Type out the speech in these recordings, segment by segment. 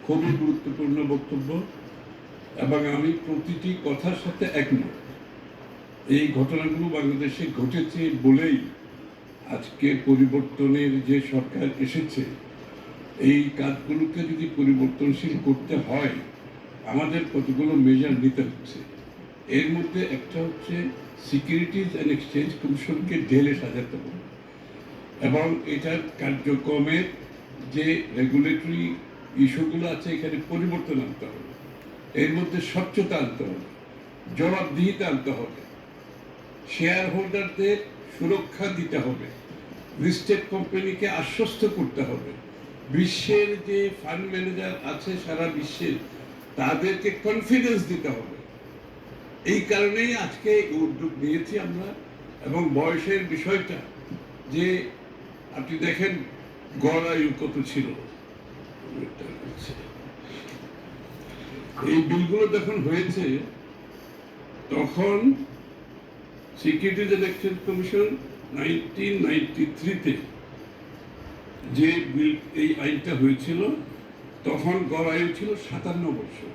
খুবই গুরুত্বপূর্ণ বক্তব্য এবং আমি প্রতিটি কথার সাথে একমত। এই ঘটনাগুলো বাংলাদেশে ঘটেছে বলেই আজকে পরিবর্তনের যে সরকার এসেছে, এই কাজগুলোকে যদি পরিবর্তনশীল করতে হয় আমাদের কতগুলো মেজার নিতে হচ্ছে। এর মধ্যে একটা হচ্ছে সিকিউরিটিজ অ্যান্ড এক্সচেঞ্জ কমিশনকে ঢেলে সাজাতে হবে এবং এটার কার্যক্রমের যে রেগুলেটরি ইস্যুগুলো আছে এখানে পরিবর্তন আনতে হবে। এর মধ্যে স্বচ্ছতা আনতে হবে, জবাবদিহিতা আনতে হবে, শেয়ার হোল্ডারদের সুরক্ষা দিতে হবে, লিস্টেড কোম্পানিকে আশ্বস্ত করতে হবে, বিশ্বের যে ফান্ড ম্যানেজার আছে সারা বিশ্বের তাদেরকে কনফিডেন্স দিতে হবে। এই কারণেই আজকে উদ্যোগ নিয়েছি আমরা। এবং বয়সের বিষয়টা যে আপনি দেখেন গড় আয়ু কত ছিল, এই বিলগুলো যখন হয়েছে তখন সিকিউরিটিজ অ্যান্ড এক্সচেঞ্জ কমিশন 1993-তে যে বিল এই আইনটা হয়েছিল তখন গড় আয়ু ছিল 57 বছর।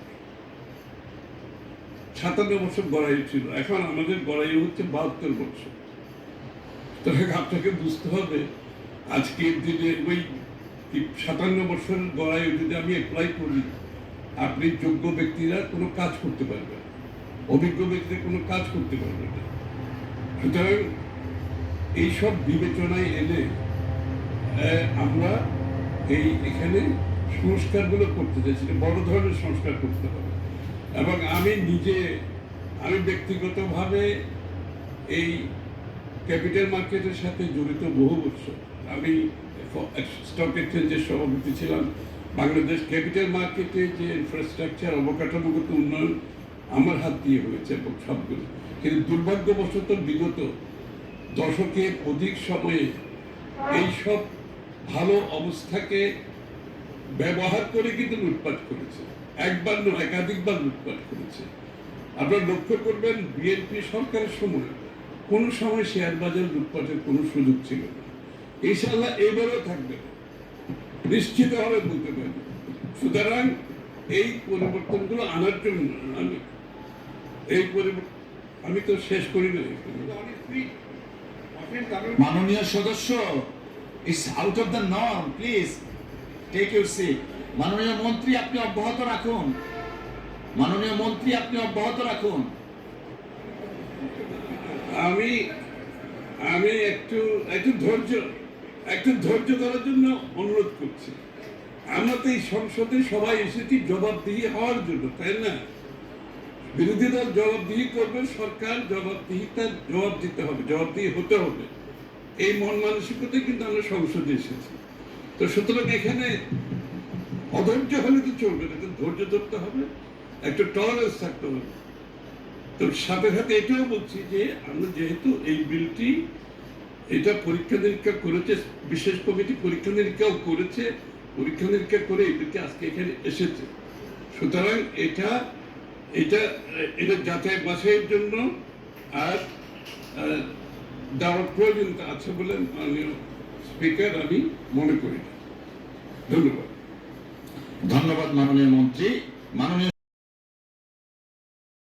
57 বছর গড় আয়ু ছিল, এখন আমাদের গড় আয়ু হচ্ছে 72 বছর। তবে আপনাকে বুঝতে হবে আজকের দিনে ওই 57 বছরের গড় আয়ু যদি আমি অ্যাপ্লাই করি, আপনি যোগ্য ব্যক্তিরা কোনো কাজ করতে পারবে না, অভিজ্ঞ ব্যক্তিরা কোনো কাজ করতে পারবে না। সুতরাং এইসব বিবেচনায় এনে আমরা এখানে সংস্কারগুলো করতে চাইছি, বড় ধরনের সংস্কার করতে হবে। এবং আমি ব্যক্তিগতভাবে এই ক্যাপিটাল মার্কেটের সাথে জড়িত বহু বছর। আমি স্টক এক্সচেঞ্জের সভাপতি ছিলাম। বাংলাদেশ ক্যাপিটাল মার্কেটে যে ইনফ্রাস্ট্রাকচার অবকাঠামোগত উন্নয়ন আমার হাত দিয়ে হয়েছে এবং সবগুলো, কিন্তু দুর্ভাগ্যবশত বিগত দশকের অধিক সময়ে এইসব ভালো অবস্থাকে ব্যবহার করে কিন্তু লুটপাট করেছে। একবার নয়, একাধিকবার লুটপাট করেছে। আপনারা লক্ষ্য করবেন বিএনপি সরকারের সময় কোন সময় শেয়ার বাজার লুটপাটের কোনো সুযোগ ছিল না। ইনশাআল্লাহ এবারও থাকবে না, নিশ্চিতভাবে বলতে পারি। সুতরাং এই পরিবর্তনগুলো আনার জন্য আমি তো শেষ করি না। মাননীয় সদস্য, it's out of the norm, please take your seat. মাননীয় মন্ত্রী আপনি অব্যাহত রাখুন, মাননীয় মন্ত্রী আপনি অব্যাহত রাখুন। আমি একটু ধৈর্য ধরার জন্য অনুরোধ করছি। আমরা তো এই সংসদে সবাই এসেছি জবাবদিহি হওয়ার জন্য, তাই না? বিরোধী দল জবাবদিহি করবে, সরকার জবাব দিতে হবে, জবাবদিহি হতে হবে। এই মন মানসিকতায় কিন্তু আমরা সংসদে এসেছি। তো সুতরাং এখানে অধৈর্য হলে তো চলবে না, ধৈর্য ধরতে হবে, একটা টলারেন্স থাকতে হবে। তো সাথে সাথে এটাও বলছি যে আমরা যেহেতু এই বিলটি এটা পরীক্ষা নিরীক্ষা করেছে, বিশেষ কমিটি পরীক্ষা নিরীক্ষাও করেছে, পরীক্ষা নিরীক্ষা করে এই বিলটি আজকে এখানে এসেছে। সুতরাং এটা যাচাই বাছাইয়ের জন্য আর দেওয়ার প্রয়োজনীয়তা আছে বলে মাননীয় স্পিকার আমি মনে করি। ধন্যবাদ। ধন্যবাদ মাননীয় মন্ত্রী। মাননীয়